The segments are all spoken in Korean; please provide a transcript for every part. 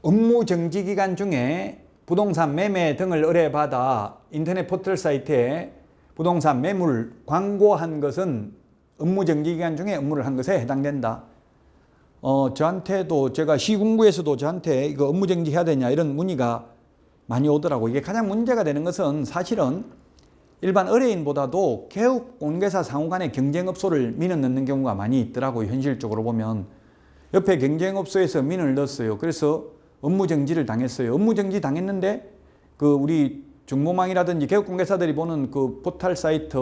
업무 정지 기간 중에 부동산 매매 등을 의뢰받아 인터넷 포털 사이트에 부동산 매물 광고한 것은 업무 정지 기간 중에 업무를 한 것에 해당된다. 저한테도 제가 시군구에서도 저한테 이거 업무 정지해야 되냐 이런 문의가 많이 오더라고. 이게 가장 문제가 되는 것은 사실은 일반 의뢰인보다도 개업 공개사 상호 간의 경쟁업소를 민원 넣는 경우가 많이 있더라고요. 현실적으로 보면. 옆에 경쟁업소에서 민원을 넣었어요. 그래서 업무정지를 당했어요. 업무정지 당했는데 우리 정보망이라든지 개업공개사들이 보는 포털 사이트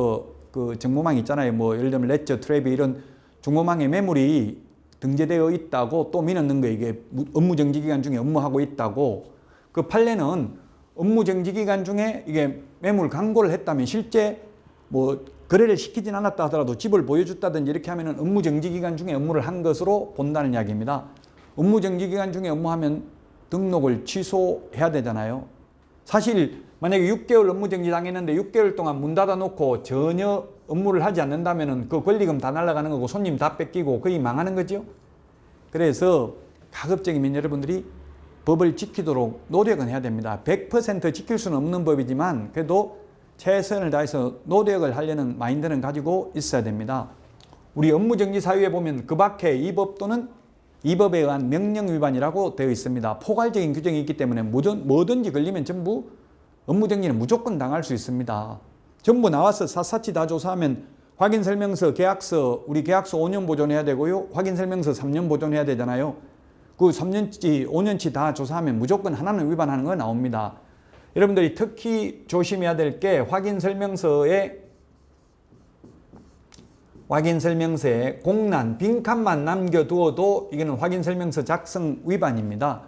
정보망 있잖아요. 뭐 예를 들면 레저, 트래비 이런 정보망에 매물이 등재되어 있다고 또 민원 넣은 거예요. 이게 업무정지 기간 중에 업무하고 있다고. 그 판례는 업무정지 기간 중에 이게 매물 광고를 했다면 실제 뭐 거래를 시키진 않았다 하더라도 집을 보여줬다든지 이렇게 하면은 업무정지 기간 중에 업무를 한 것으로 본다는 이야기입니다. 업무정지 기간 중에 업무하면 등록을 취소해야 되잖아요. 사실 만약에 6개월 업무정지 당했는데 6개월 동안 문 닫아놓고 전혀 업무를 하지 않는다면 그 권리금 다 날아가는 거고 손님 다 뺏기고 거의 망하는 거죠. 그래서 가급적이면 여러분들이 법을 지키도록 노력은 해야 됩니다. 100% 지킬 수는 없는 법이지만 그래도 최선을 다해서 노력을 하려는 마인드는 가지고 있어야 됩니다. 우리 업무정지 사유에 보면 그 밖에 이 법 또는 이 법에 의한 명령 위반이라고 되어 있습니다. 포괄적인 규정이 있기 때문에 뭐든지 걸리면 전부 업무정지는 무조건 당할 수 있습니다. 전부 나와서 샅샅이 다 조사하면 확인설명서, 계약서, 우리 계약서 5년 보존해야 되고요. 확인설명서 3년 보존해야 되잖아요. 그 3년치, 5년치 다 조사하면 무조건 하나는 위반하는 거 나옵니다. 여러분들이 특히 조심해야 될 게 확인설명서에 공란, 빈칸만 남겨두어도 이거는 확인설명서 작성 위반입니다.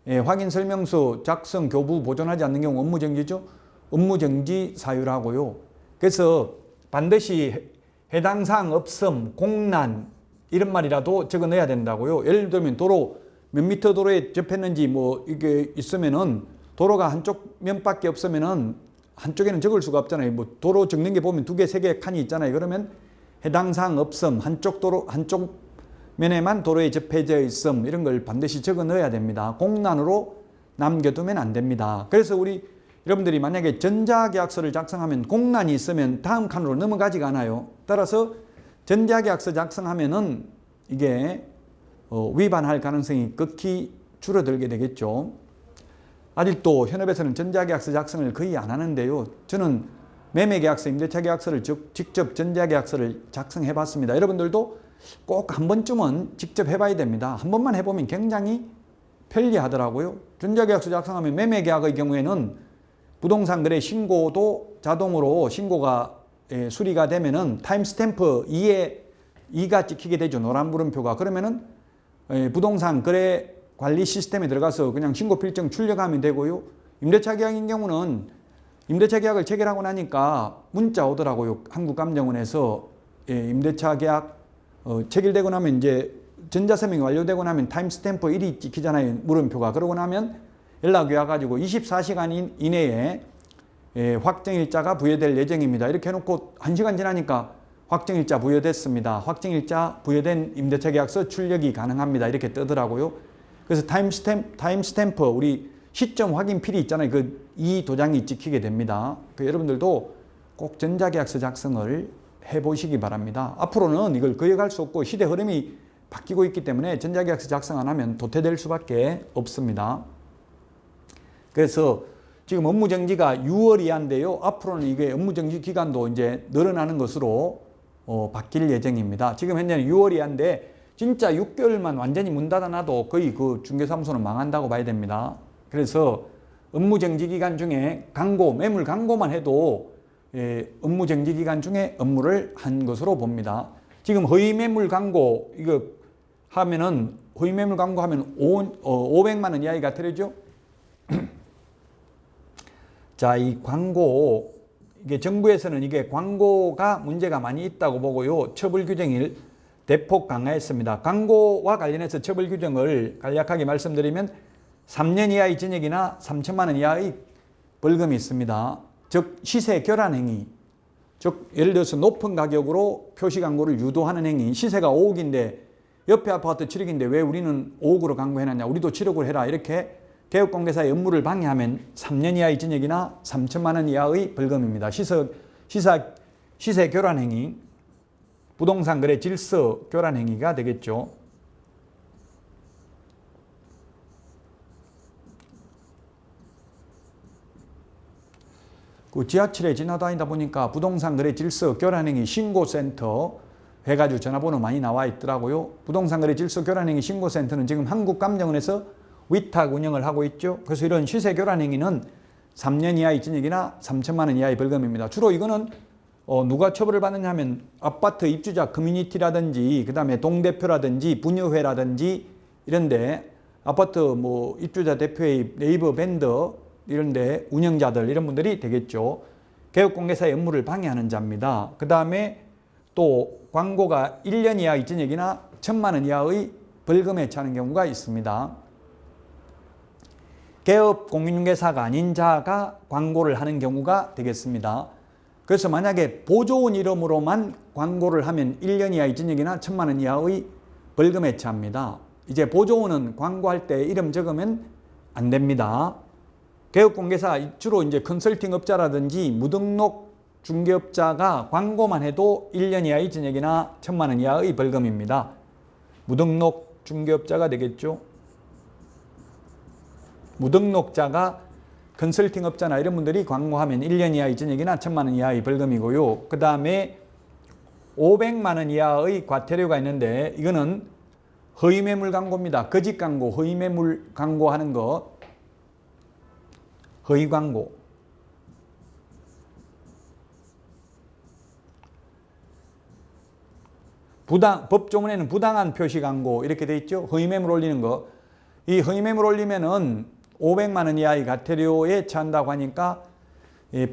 예, 확인설명서 작성, 교부 보존하지 않는 경우 업무정지죠. 업무정지 사유라고요. 그래서 반드시 해당 사항 없음, 공란 이런 말이라도 적어 넣어야 된다고요. 예를 들면 도로 몇 미터 도로에 접했는지 뭐 이게 있으면은 도로가 한쪽 면밖에 없으면은 한쪽에는 적을 수가 없잖아요. 뭐 도로 적는 게 보면 2개, 3개 칸이 있잖아요. 그러면 해당 사항 없음, 한쪽 면에만 도로에 접해져 있음 이런 걸 반드시 적어 넣어야 됩니다. 공란으로 남겨두면 안 됩니다. 그래서 우리 여러분들이 만약에 전자계약서를 작성하면 공란이 있으면 다음 칸으로 넘어가지가 않아요. 따라서 전자계약서 작성하면은 이게 위반할 가능성이 극히 줄어들게 되겠죠. 아직도 현업에서는 전자계약서 작성을 거의 안 하는데요. 저는 매매계약서, 임대차계약서를 직접 전자계약서를 작성해 봤습니다. 여러분들도 꼭 한 번쯤은 직접 해봐야 됩니다. 한 번만 해보면 굉장히 편리하더라고요. 전자계약서 작성하면 매매계약의 경우에는 부동산 거래 신고도 자동으로 신고가 수리가 되면은 타임스탬프 2가 찍히게 되죠. 노란 물음표가. 그러면은 부동산 거래 관리 시스템에 들어가서 그냥 신고 필증 출력하면 되고요. 임대차 계약인 경우는 임대차 계약을 체결하고 나니까 문자 오더라고요. 한국감정원에서 임대차 계약 체결되고 나면 이제 전자서명이 완료되고 나면 타임스탬프 1이 찍히잖아요. 물음표가. 그러고 나면 연락이 와가지고 24시간 이내에 확정일자가 부여될 예정입니다. 이렇게 해놓고 1시간 지나니까 확정일자 부여됐습니다. 확정일자 부여된 임대차 계약서 출력이 가능합니다. 이렇게 뜨더라고요. 그래서 타임스탬프 우리 시점 확인 필이 있잖아요. 이 도장이 찍히게 됩니다. 여러분들도 꼭 전자계약서 작성을 해보시기 바랍니다. 앞으로는 이걸 거역할 수 없고 시대 흐름이 바뀌고 있기 때문에 전자계약서 작성 안 하면 도태될 수밖에 없습니다. 그래서 지금 업무정지가 6월 이하인데요. 앞으로는 이게 업무정지 기간도 이제 늘어나는 것으로 바뀔 예정입니다. 지금 현재는 6월 이하인데 진짜 6개월만 완전히 문 닫아놔도 거의 중개사무소는 망한다고 봐야 됩니다. 그래서 업무정지 기간 중에 매물 광고만 해도 업무정지 기간 중에 업무를 한 것으로 봅니다. 지금 허위매물 광고 이거 하면은 허위매물 광고하면 500만 원 이하가 들어죠. 자, 이 광고 이게 정부에서는 이게 광고가 문제가 많이 있다고 보고요. 처벌 규정을 대폭 강화했습니다. 광고와 관련해서 처벌 규정을 간략하게 말씀드리면 3년 이하의 징역이나 3천만 원 이하의 벌금이 있습니다. 즉 시세 결한 행위, 즉 예를 들어서 높은 가격으로 표시 광고를 유도하는 행위, 시세가 5억인데 옆에 아파트 7억인데 왜 우리는 5억으로 광고해놨냐. 우리도 7억으로 해라. 이렇게 개업공개사의 업무를 방해하면 3년 이하의 징역이나 3천만 원 이하의 벌금입니다. 시세 교란 행위, 부동산 거래 질서 교란 행위가 되겠죠. 그 지하철에 지나다니다 보니까 부동산 거래 질서 교란 행위 신고센터 해가지고 전화번호 많이 나와 있더라고요. 부동산 거래 질서 교란 행위 신고센터는 지금 한국감정원에서 위탁 운영을 하고 있죠. 그래서 이런 시세 교란 행위는 3년 이하의 징역이나 3천만 원 이하의 벌금입니다. 주로 이거는 누가 처벌을 받느냐 하면 아파트 입주자 커뮤니티라든지 그다음에 동대표라든지 분유회라든지 이런데 아파트 뭐 입주자 대표의 네이버 밴더 이런데 운영자들 이런 분들이 되겠죠. 개업공개사의 업무를 방해하는 자입니다. 그 다음에 또 광고가 1년 이하의 징역이나 1,000만 원 이하의 벌금에 처하는 경우가 있습니다. 개업 공인중개사가 아닌 자가 광고를 하는 경우가 되겠습니다. 그래서 만약에 보조원 이름으로만 광고를 하면 1년 이하의 징역이나 1,000만 원 이하의 벌금에 처합니다. 이제 보조원은 광고할 때 이름 적으면 안 됩니다. 개업공개사 주로 이제 컨설팅 업자라든지 무등록 중개업자가 광고만 해도 1년 이하의 징역이나 1,000만 원 이하의 벌금입니다. 무등록 중개업자가 되겠죠. 무등록자가 컨설팅 업자나 이런 분들이 광고하면 1년 이하의 징역이나 1,000만 원 이하의 벌금이고요. 그 다음에 500만 원 이하의 과태료가 있는데 이거는 허위매물 광고입니다. 거짓 광고, 허위매물 광고하는 거, 허위 광고. 법조문에는 부당한 표시 광고 이렇게 돼 있죠. 허위매물 올리는 거. 이 허위매물 올리면은 500만 원 이하의 과태료에 처한다고 하니까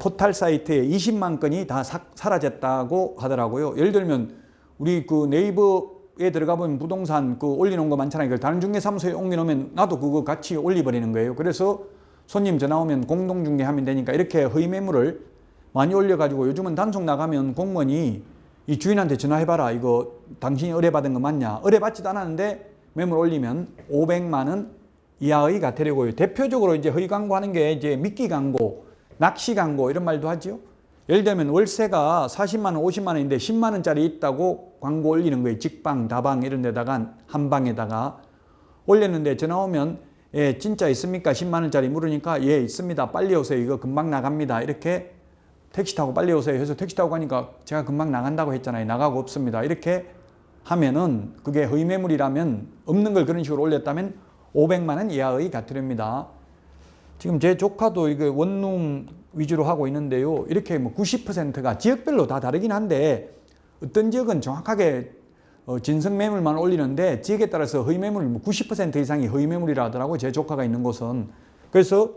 포털 사이트에 20만 건이 다 사라졌다고 하더라고요. 예를 들면 우리 그 네이버에 들어가 보면 부동산 그 올려놓은 거 많잖아요. 그걸 다른 중개사무소에 옮겨놓으면 나도 그거 같이 올려버리는 거예요. 그래서 손님 전화 오면 공동중개하면 되니까 이렇게 허위매물을 많이 올려가지고 요즘은 단속 나가면 공무원이 이 주인한테 전화해봐라. 이거 당신이 의뢰받은 거 맞냐. 의뢰받지도 않았는데 매물 올리면 500만 원 이하의 과태료고요. 대표적으로 이제 허위 광고하는 게 이제 미끼 광고, 낚시 광고 이런 말도 하죠. 예를 들면 월세가 40만 원, 50만 원인데 10만 원짜리 있다고 광고 올리는 거예요. 직방, 다방 이런 데다가 한 방에다가 올렸는데 전화 오면 예, 진짜 있습니까? 10만 원짜리 물으니까 예, 있습니다. 빨리 오세요. 이거 금방 나갑니다. 이렇게 택시 타고 빨리 오세요. 해서 택시 타고 가니까 제가 금방 나간다고 했잖아요. 나가고 없습니다. 이렇게 하면은 그게 허위매물이라면 없는 걸 그런 식으로 올렸다면 500만 원 이하의 과태료입니다. 지금 제 조카도 이거 원룸 위주로 하고 있는데요. 이렇게 뭐 90%가 지역별로 다 다르긴 한데 어떤 지역은 정확하게 진성매물만 올리는데 지역에 따라서 허위매물 90% 이상이 허위매물이라 하더라고요. 제 조카가 있는 곳은. 그래서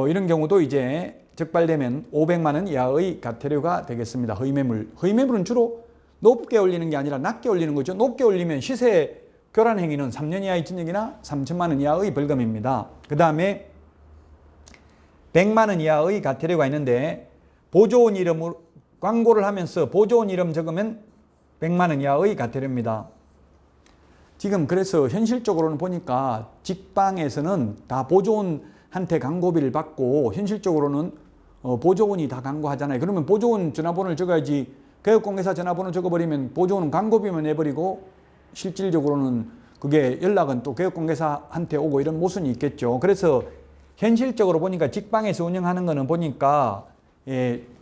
이런 경우도 이제 적발되면 500만 원 이하의 과태료가 되겠습니다. 허위매물. 허위매물은 주로 높게 올리는 게 아니라 낮게 올리는 거죠. 높게 올리면 시세 교란 행위는 3년 이하의 징역이나 3천만 원 이하의 벌금입니다. 그 다음에 100만 원 이하의 과태료가 있는데 보조원 이름으로 광고를 하면서 보조원 이름 적으면 100만 원 이하의 과태료입니다. 지금 그래서 현실적으로는 보니까 직방에서는 다 보조원한테 광고비를 받고 현실적으로는 보조원이 다 광고하잖아요. 그러면 보조원 전화번호를 적어야지. 개업공개사 전화번호 적어버리면 보조원은 광고비만 내버리고 실질적으로는 그게 연락은 또 개업공개사한테 오고 이런 모순이 있겠죠. 그래서 현실적으로 보니까 직방에서 운영하는 거는 보니까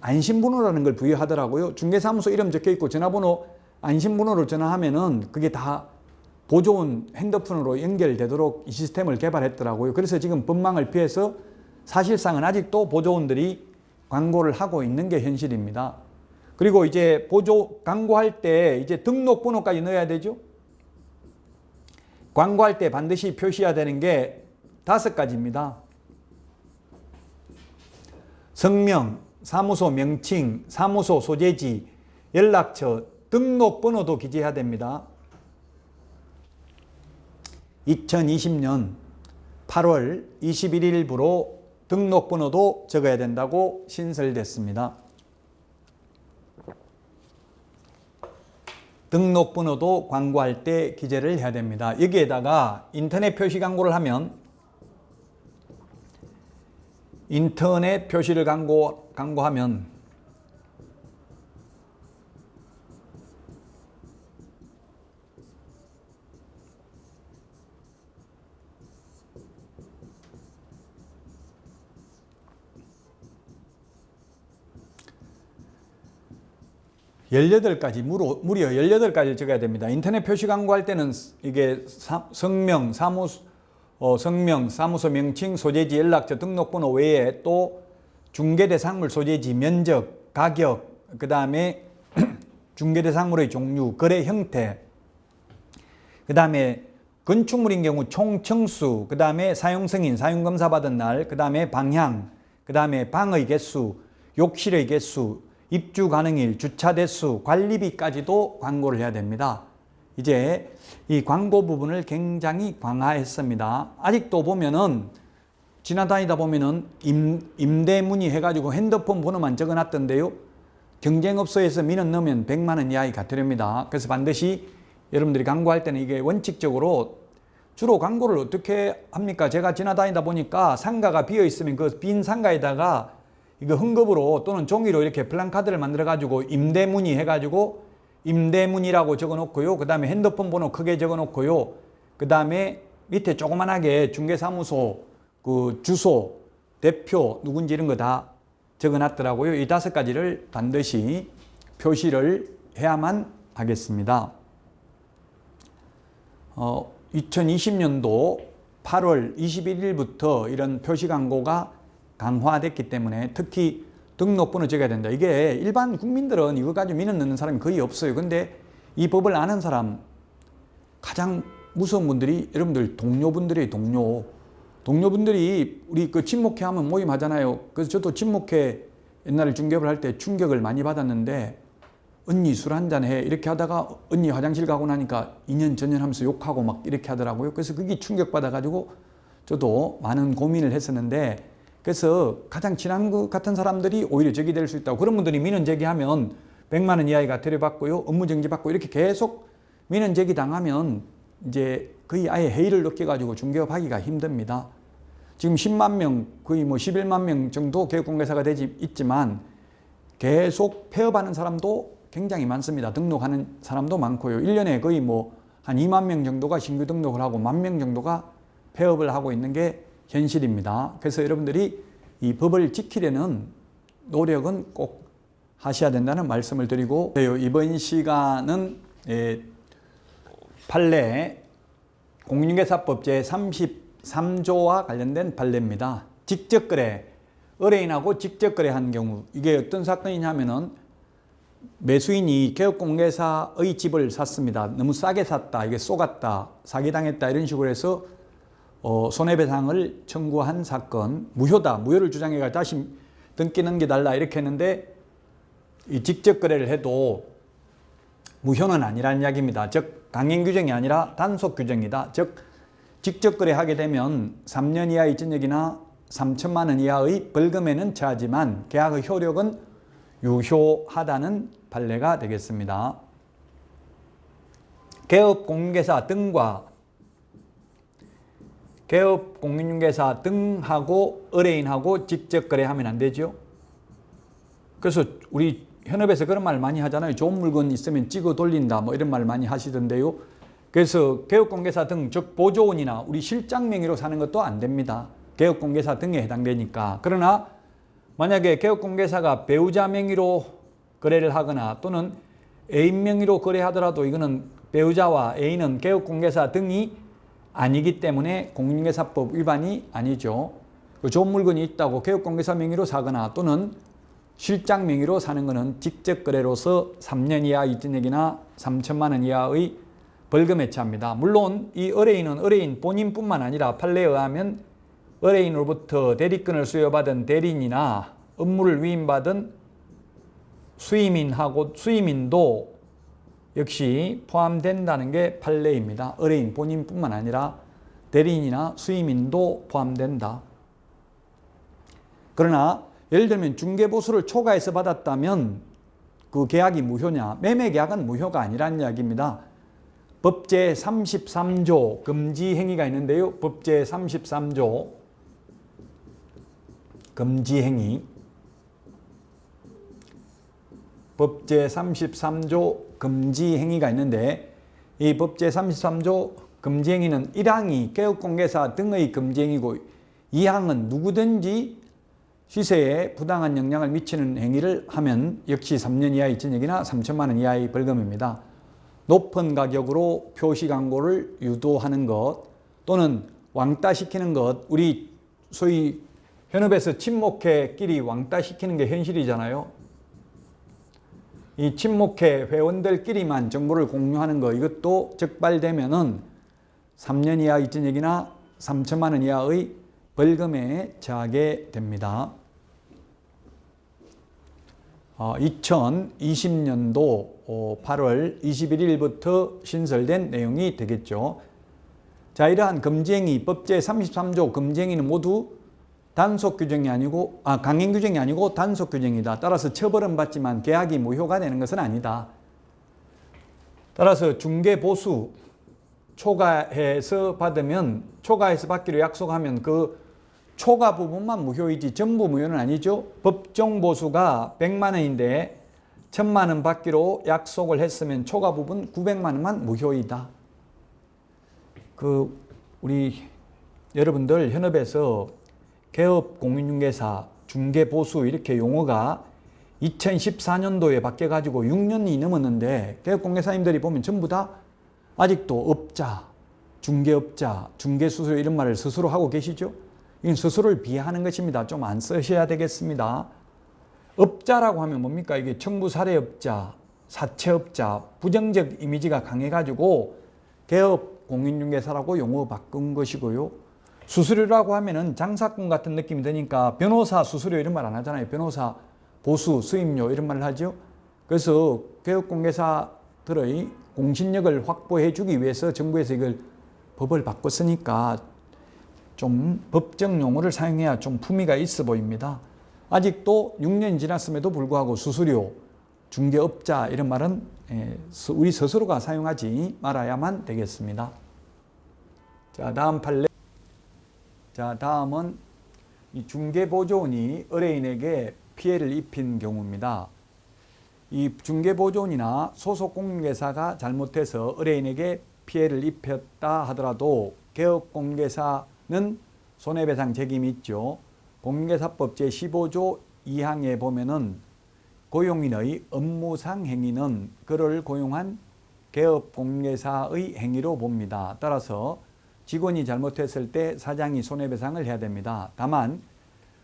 안심번호라는 걸 부여하더라고요. 중개사무소 이름 적혀있고 전화번호 안심번호로 전화하면은 그게 다 보조원 핸드폰으로 연결되도록 이 시스템을 개발했더라고요. 그래서 지금 법망을 피해서 사실상은 아직도 보조원들이 광고를 하고 있는 게 현실입니다. 그리고 이제 광고할 때 이제 등록번호까지 넣어야 되죠. 광고할 때 반드시 표시해야 되는 게 5가지입니다. 성명, 사무소 명칭, 사무소 소재지, 연락처, 등록번호도 기재해야 됩니다. 2020년 8월 21일부로 등록번호도 적어야 된다고 신설됐습니다. 등록번호도 광고할 때 기재를 해야 됩니다. 여기에다가 인터넷 표시 광고를 하면 인터넷 표시를 광고하면 무려 18가지를 적어야 됩니다. 인터넷 표시 광고할 때는 이게 성명, 사무소 명칭, 소재지, 연락처, 등록번호 외에 또 중개대상물 소재지, 면적, 가격, 그 다음에 중개대상물의 종류, 거래 형태, 그 다음에 건축물인 경우 총청수, 그 다음에 사용승인, 사용검사 받은 날, 그 다음에 방향, 그 다음에 방의 개수, 욕실의 개수, 입주 가능일, 주차 대수, 관리비까지도 광고를 해야 됩니다. 이제 이 광고 부분을 굉장히 강화했습니다. 아직도 보면은 지나다니다 보면은 임대 문의 해가지고 핸드폰 번호만 적어놨던데요. 경쟁업소에서 민원 넣으면 100만 원 이하의 과태료입니다. 그래서 반드시 여러분들이 광고할 때는 이게 원칙적으로 주로 광고를 어떻게 합니까? 제가 지나다니다 보니까 상가가 비어 있으면 그 빈 상가에다가 이거 흥겁으로 또는 종이로 이렇게 플랜카드를 만들어 가지고 임대문의 해가지고 임대문의라고 적어 놓고요. 그 다음에 핸드폰 번호 크게 적어 놓고요. 그 다음에 밑에 조그만하게 중개사무소 그 주소, 대표 누군지 이런 거 다 적어 놨더라고요. 이 5가지를 반드시 표시를 해야만 하겠습니다. 2020년도 8월 21일부터 이런 표시 광고가 강화됐기 때문에 특히 등록번호 적어야 된다. 이게 일반 국민들은 이거 가지고 민원 넣는 사람이 거의 없어요. 근데 이 법을 아는 사람 가장 무서운 분들이 여러분들 동료분들이 동료분들이 우리 그 친목회 하면 모임하잖아요. 그래서 저도 친목회 옛날에 중개업을 할 때 충격을 많이 받았는데 언니 술 한잔 해 이렇게 하다가 언니 화장실 가고 나니까 2년 전년 하면서 욕하고 막 이렇게 하더라고요. 그래서 그게 충격받아 가지고 저도 많은 고민을 했었는데 그래서 가장 친한 것 같은 사람들이 오히려 적이 될 수 있다고. 그런 분들이 민원 제기하면 100만 원 이하의 과태료 받고요. 업무 정지 받고 이렇게 계속 민원 제기 당하면 이제 거의 아예 해이를 느껴가지고 중개업 하기가 힘듭니다. 지금 10만 명, 거의 뭐 11만 명 정도 개업공개사가 있지만 계속 폐업하는 사람도 굉장히 많습니다. 등록하는 사람도 많고요. 1년에 거의 뭐 한 2만 명 정도가 신규 등록을 하고 1만 명 정도가 폐업을 하고 있는 게 현실입니다. 그래서 여러분들이 이 법을 지키려는 노력은 꼭 하셔야 된다는 말씀을 드리고 이번 시간은 판례 공인중개사법 제33조와 관련된 판례입니다. 직접거래, 의뢰인하고 직접거래한 경우 이게 어떤 사건이냐면은 매수인이 개업공개사의 집을 샀습니다. 너무 싸게 샀다, 이게 쏘갔다, 사기당했다 이런 식으로 해서 손해배상을 청구한 사건, 무효를 주장해가 다시 등기 넘겨달라 이렇게 했는데 이 직접 거래를 해도 무효는 아니라는 이야기입니다. 즉 강행 규정이 아니라 단속 규정이다. 즉 직접 거래하게 되면 3년 이하의 징역이나 3천만 원 이하의 벌금에는 처하지만 계약의 효력은 유효하다는 판례가 되겠습니다. 개업공개사 등하고 의뢰인하고 직접 거래하면 안 되죠. 그래서 우리 현업에서 그런 말 많이 하잖아요. 좋은 물건 있으면 찍어 돌린다 뭐 이런 말 많이 하시던데요. 그래서 개업공개사 등 즉 보조원이나 우리 실장 명의로 사는 것도 안 됩니다. 개업공개사 등에 해당되니까. 그러나 만약에 개업공개사가 배우자 명의로 거래를 하거나 또는 애인 명의로 거래하더라도 이거는 배우자와 애인은 개업공개사 등이 아니기 때문에 공인중개사법 위반이 아니죠. 좋은 물건이 있다고 개업공개사 명의로 사거나 또는 실장 명의로 사는 것은 직접 거래로서 3년 이하 이징역이나 3천만 원 이하의 벌금에 처합니다. 물론 이 의뢰인은 의뢰인 본인뿐만 아니라 판례에 의하면 의뢰인으로부터 대리권을 수여받은 대리인이나 업무를 위임받은 수임인도 역시 포함된다는 게 판례입니다. 의뢰인 본인뿐만 아니라 대리인이나 수임인도 포함된다. 그러나 예를 들면 중개보수를 초과해서 받았다면 그 계약이 무효냐? 매매 계약은 무효가 아니라는 이야기입니다. 법제 33조 금지 행위가 있는데요. 법제 33조 금지 행위. 법제 33조 금지 행위가 있는데 이 법제 33조 금지 행위는 1항이 개업공개사 등의 금지 행위고 2항은 누구든지 시세에 부당한 영향을 미치는 행위를 하면 역시 3년 이하의 징역이나 3천만 원 이하의 벌금입니다. 높은 가격으로 표시 광고를 유도하는 것 또는 왕따시키는 것, 우리 소위 현업에서 친목회끼리 왕따시키는 게 현실이잖아요. 이 친목회 회원들끼리만 정보를 공유하는 거, 이것도 적발되면은 3년 이하의 징역이나 3천만 원 이하의 벌금에 처하게 됩니다. 2020년도 8월 21일부터 신설된 내용이 되겠죠. 자, 이러한 금지행위, 법제 33조 금지행위는 모두 단속 규정이 아니고, 강행 규정이 아니고 단속 규정이다. 따라서 처벌은 받지만 계약이 무효가 되는 것은 아니다. 따라서 중개보수 초과해서 받으면, 초과해서 받기로 약속하면 그 초과 부분만 무효이지 전부 무효는 아니죠. 법정 보수가 100만 원인데 1000만 원 받기로 약속을 했으면 초과 부분 900만 원만 무효이다. 우리 여러분들 현업에서 개업 공인중개사, 중개보수 이렇게 용어가 2014년도에 바뀌어가지고 6년이 넘었는데 개업공개사님들이 보면 전부 다 아직도 업자, 중개업자, 중개수수료 이런 말을 스스로 하고 계시죠? 이건 스스로를 비하하는 것입니다. 좀 안 쓰셔야 되겠습니다. 업자라고 하면 뭡니까? 이게 청부사례업자, 사채업자, 부정적 이미지가 강해가지고 개업 공인중개사라고 용어 바꾼 것이고요. 수수료라고 하면은 장사꾼 같은 느낌이 드니까 변호사 수수료 이런 말 안 하잖아요. 변호사 보수 수임료 이런 말을 하죠. 그래서 개업공개사들의 공신력을 확보해 주기 위해서 정부에서 이걸 법을 바꿨으니까 좀 법정 용어를 사용해야 좀 품위가 있어 보입니다. 아직도 6년이 지났음에도 불구하고 수수료, 중개업자 이런 말은 우리 스스로가 사용하지 말아야만 되겠습니다. 자, 다음 판례. 자, 다음은 이 중개보조원이 의뢰인에게 피해를 입힌 경우입니다. 이 중개보조원이나 소속공인중개사가 잘못해서 의뢰인에게 피해를 입혔다 하더라도 개업공개사는 손해배상 책임이 있죠. 공인중개사법 제15조 2항에 보면은 고용인의 업무상 행위는 그를 고용한 개업공개사의 행위로 봅니다. 따라서 직원이 잘못했을 때 사장이 손해배상을 해야 됩니다. 다만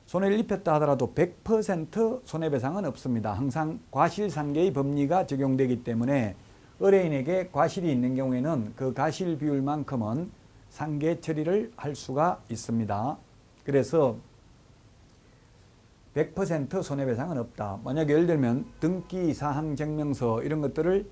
손해를 입혔다 하더라도 100% 손해배상은 없습니다. 항상 과실상계의 법리가 적용되기 때문에 의뢰인에게 과실이 있는 경우에는 그 과실 비율만큼은 상계 처리를 할 수가 있습니다. 그래서 100% 손해배상은 없다. 만약에 예를 들면 등기, 사항, 증명서 이런 것들을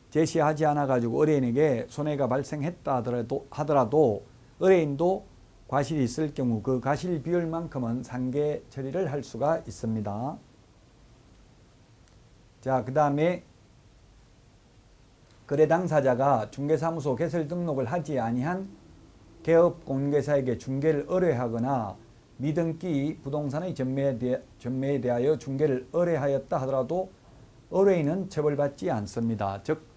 제시하지 않아 가지고 의뢰인에게 손해가 발생했다 하더라도 의뢰인도 과실이 있을 경우 그 과실 비율만큼은 상계 처리를 할 수가 있습니다. 자, 그 다음에 거래 당사자가 중개사무소 개설 등록을 하지 아니한 개업공인중개사에게 중개를 의뢰하거나 미등기 부동산의 전매에 대하여 중개를 의뢰하였다 하더라도 의뢰인은 처벌받지 않습니다. 즉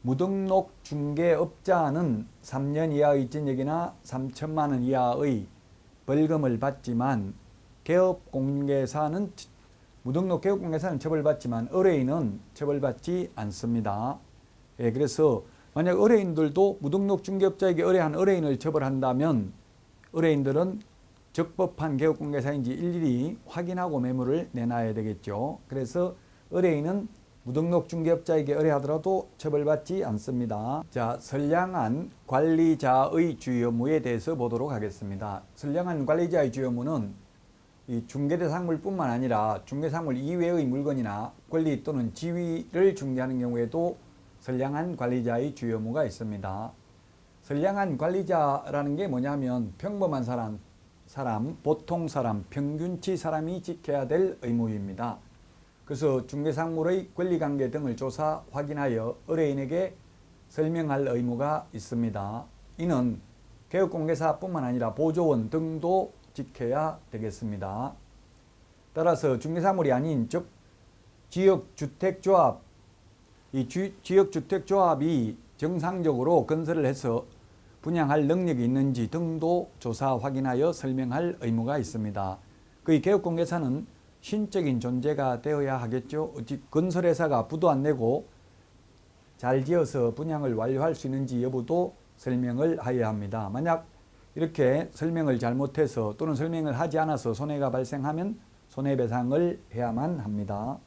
무등록 중개업자는 3년 이하의 징역이나 3천만 원 이하의 벌금을 받지만 무등록 개업공개사는 처벌받지만 의뢰인은 처벌받지 않습니다. 예, 그래서 만약 의뢰인들도 무등록 중개업자에게 의뢰한 의뢰인을 처벌한다면 의뢰인들은 적법한 개업공개사인지 일일이 확인하고 매물을 내놔야 되겠죠. 그래서 의뢰인은 무등록 중개업자에게 의뢰하더라도 처벌받지 않습니다. 자, 선량한 관리자의 주요 의무에 대해서 보도록 하겠습니다. 선량한 관리자의 주요 의무는 이 중개대상물뿐만 아니라 중개상물 이외의 물건이나 권리 또는 지위를 중개하는 경우에도 선량한 관리자의 주요 의무가 있습니다. 선량한 관리자라는 게 뭐냐면 평범한 사람, 보통 사람, 평균치 사람이 지켜야 될 의무입니다. 그래서 중개상물의 권리관계 등을 조사 확인하여 의뢰인에게 설명할 의무가 있습니다. 이는 개업공개사뿐만 아니라 보조원 등도 지켜야 되겠습니다. 따라서 중개사물이 아닌 즉 지역주택조합, 이 지역주택조합이 정상적으로 건설을 해서 분양할 능력이 있는지 등도 조사 확인하여 설명할 의무가 있습니다. 그의 개업공개사는 신적인 존재가 되어야 하겠죠. 어찌 건설회사가 부도 안 내고 잘 지어서 분양을 완료할 수 있는지 여부도 설명을 하여야 합니다. 만약 이렇게 설명을 잘못해서 또는 설명을 하지 않아서 손해가 발생하면 손해배상을 해야만 합니다.